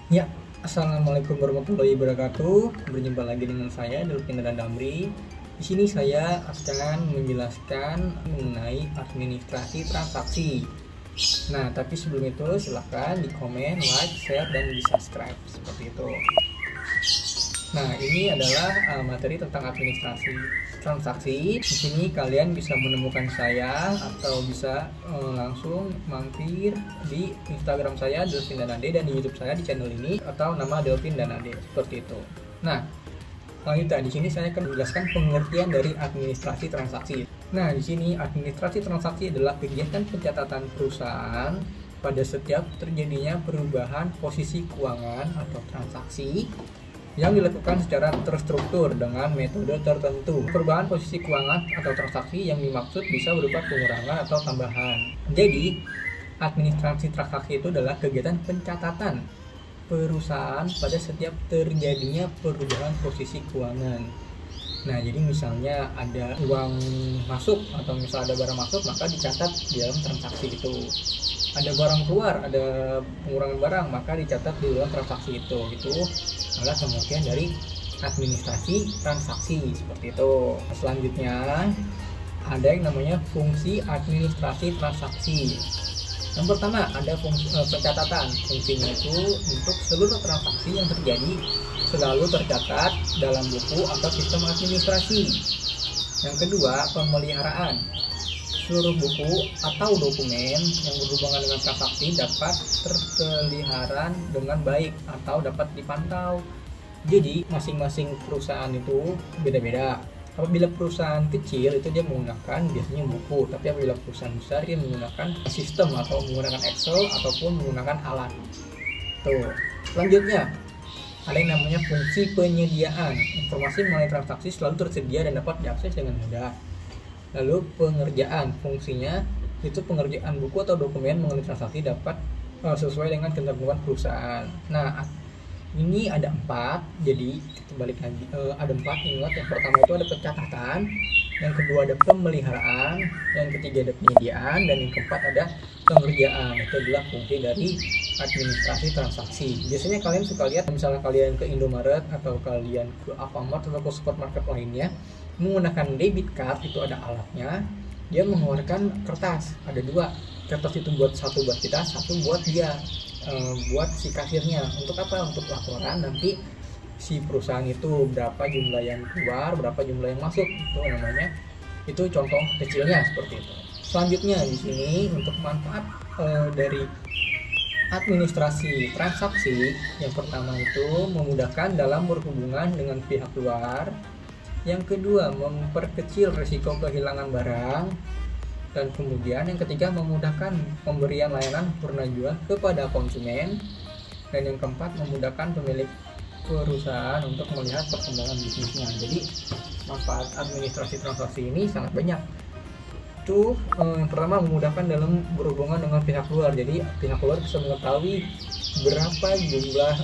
Ya, assalamualaikum warahmatullahi wabarakatuh. Berjumpa lagi dengan saya Delvin dan Damri. Di sini saya akan menjelaskan mengenai administrasi transaksi. Nah, tapi sebelum itu silahkan di komen, like, share, dan di subscribe seperti itu. Nah, ini adalah materi tentang administrasi transaksi. Di sini kalian bisa menemukan saya atau bisa langsung mampir di Instagram saya Delvin dan Ade, dan di YouTube saya di channel ini atau nama Delvin dan Ade seperti itu. Nah, selanjutnya di sini saya akan menjelaskan pengertian dari administrasi transaksi. Nah, di sini administrasi transaksi adalah kegiatan pencatatan perusahaan pada setiap terjadinya perubahan posisi keuangan atau transaksi yang dilakukan secara terstruktur dengan metode tertentu. Perubahan posisi keuangan atau transaksi yang dimaksud bisa berupa pengurangan atau tambahan. Jadi, administrasi transaksi itu adalah kegiatan pencatatan perusahaan pada setiap terjadinya perubahan posisi keuangan. Nah, jadi misalnya ada uang masuk atau misalnya ada barang masuk, maka dicatat di dalam transaksi itu. Ada barang keluar, ada pengurangan barang, maka dicatat di dalam transaksi itu. Itu adalah pengertian dari administrasi transaksi seperti itu. Selanjutnya ada yang namanya fungsi administrasi transaksi. Yang pertama ada fungsi pencatatan. Fungsinya itu untuk seluruh transaksi yang terjadi selalu tercatat dalam buku atau sistem administrasi. Yang kedua, pemeliharaan. Seluruh buku atau dokumen yang berhubungan dengan transaksi dapat terpelihara dengan baik atau dapat dipantau. Jadi masing-masing perusahaan itu beda-beda. Apabila perusahaan kecil itu dia menggunakan biasanya buku, tapi apabila perusahaan besar dia menggunakan sistem atau menggunakan Excel ataupun menggunakan alat. Tuh. Selanjutnya ada yang namanya fungsi penyediaan. Informasi mengenai transaksi selalu tersedia dan dapat diakses dengan mudah. Lalu pengerjaan, fungsinya itu pengerjaan buku atau dokumen mengenai transaksi dapat sesuai dengan ketentuan perusahaan. Nah, ini ada 4, jadi kita balik lagi, ada 4. Ingat, yang pertama itu ada pencatatan, yang kedua ada pemeliharaan, yang ketiga ada penyediaan, dan yang keempat ada pengerjaan. Itu adalah fungsi dari administrasi transaksi. Biasanya kalian suka lihat misalnya kalian ke Indomaret atau kalian ke Alfamart atau ke supermarket lainnya menggunakan debit card, itu ada alatnya. Dia mengeluarkan kertas, ada 2 kertas, itu satu buat kita, satu buat dia, buat si kasirnya. Untuk apa? Untuk laporan nanti si perusahaan itu berapa jumlah yang keluar, berapa jumlah yang masuk. Itu namanya, itu contoh kecilnya seperti itu. Selanjutnya di sini untuk manfaat dari administrasi transaksi, yang pertama itu memudahkan dalam berhubungan dengan pihak luar. Yang kedua, memperkecil risiko kehilangan barang. Dan kemudian yang ketiga, memudahkan pemberian layanan purna jual kepada konsumen. Dan yang keempat, memudahkan pemilik perusahaan untuk melihat perkembangan bisnisnya. Jadi manfaat administrasi transaksi ini sangat banyak. Itu yang pertama, memudahkan dalam berhubungan dengan pihak luar. Jadi pihak luar bisa mengetahui berapa jumlah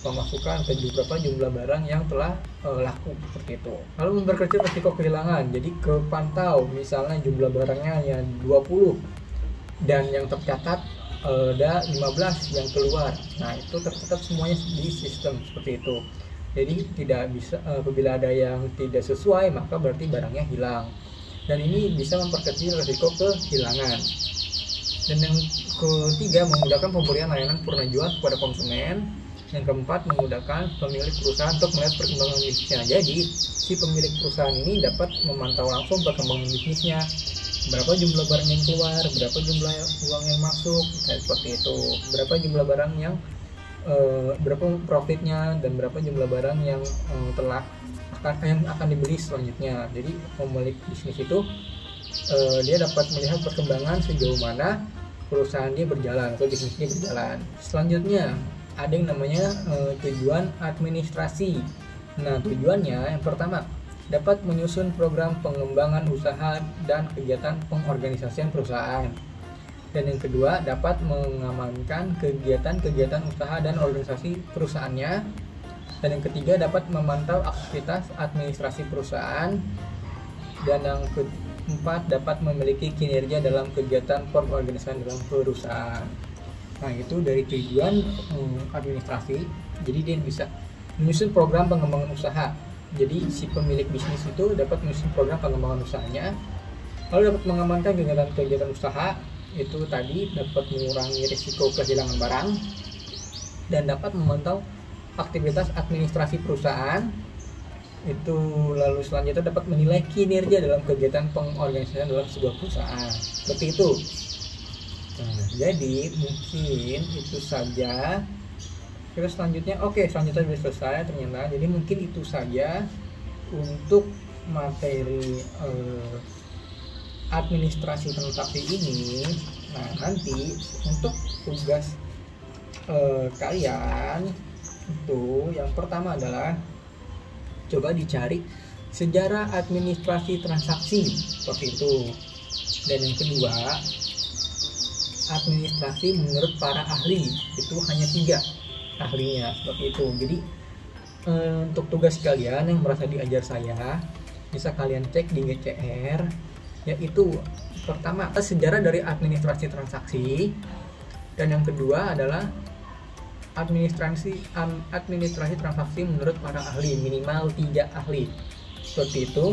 pemasukan atau berapa jumlah barang yang telah laku seperti itu. Lalu memperkecil risiko kehilangan, jadi kepantau misalnya jumlah barangnya hanya 20 dan yang tercatat ada 15 yang keluar. Nah, itu tercatat semuanya di sistem seperti itu. Jadi tidak bisa, apabila ada yang tidak sesuai maka berarti barangnya hilang. Dan ini bisa memperkecil risiko kehilangan. Dan yang ketiga, memudahkan pemberian layanan purna jual kepada konsumen. Yang keempat, memudahkan pemilik perusahaan untuk melihat perkembangan bisnisnya. Jadi si pemilik perusahaan ini dapat memantau langsung perkembangan bisnisnya, berapa jumlah barang yang keluar, berapa jumlah uang yang masuk, kayak seperti itu, berapa jumlah barang yang berapa profitnya, dan berapa jumlah barang yang akan dibeli selanjutnya. Jadi pemilik bisnis itu dia dapat melihat perkembangan sejauh mana perusahaan dia berjalan atau bisnisnya berjalan. Selanjutnya ada yang namanya tujuan administrasi. Nah, tujuannya yang pertama dapat menyusun program pengembangan usaha dan kegiatan pengorganisasian perusahaan. Dan yang kedua, dapat mengamankan kegiatan-kegiatan usaha dan organisasi perusahaannya. Dan yang ketiga, dapat memantau aktivitas administrasi perusahaan. Dan yang keempat, dapat memiliki kinerja dalam kegiatan pengorganisasian dalam perusahaan. Nah, itu dari tujuan administrasi. Jadi dia bisa menyusun program pengembangan usaha. Jadi si pemilik bisnis itu dapat menyusun program pengembangan usahanya, lalu dapat mengamankan kegiatan usaha itu tadi, dapat mengurangi risiko kehilangan barang, dan dapat memantau aktivitas administrasi perusahaan itu. Lalu selanjutnya dapat menilai kinerja dalam kegiatan pengorganisasian dalam sebuah perusahaan. Seperti itu. Nah, jadi mungkin itu saja. Terus selanjutnya, selanjutnya sudah selesai ternyata. Jadi mungkin itu saja untuk materi administrasi transaksi ini. Nah, nanti untuk tugas kalian itu yang pertama adalah coba dicari sejarah administrasi transaksi seperti itu. Dan yang kedua, administrasi menurut para ahli, itu hanya 3 ahlinya seperti itu. Jadi untuk tugas kalian yang merasa diajar saya bisa kalian cek di GCR, yaitu pertama sejarah dari administrasi transaksi, dan yang kedua adalah administrasi transaksi menurut para ahli, minimal 3 ahli seperti itu.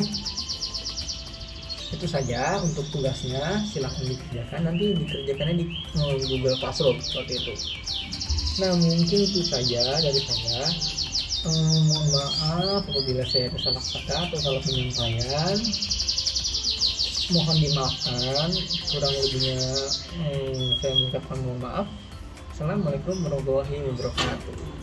Itu saja untuk tugasnya, silahkan dikerjakan, nanti dikerjakannya di Google Classroom seperti itu. Nah, mungkin itu saja dari saya. Mohon maaf apabila saya salah kata atau salah penyampaian, mohon dimaafkan. Kurang lebihnya saya mengucapkan mohon maaf. Assalamualaikum warahmatullahi wabarakatuh.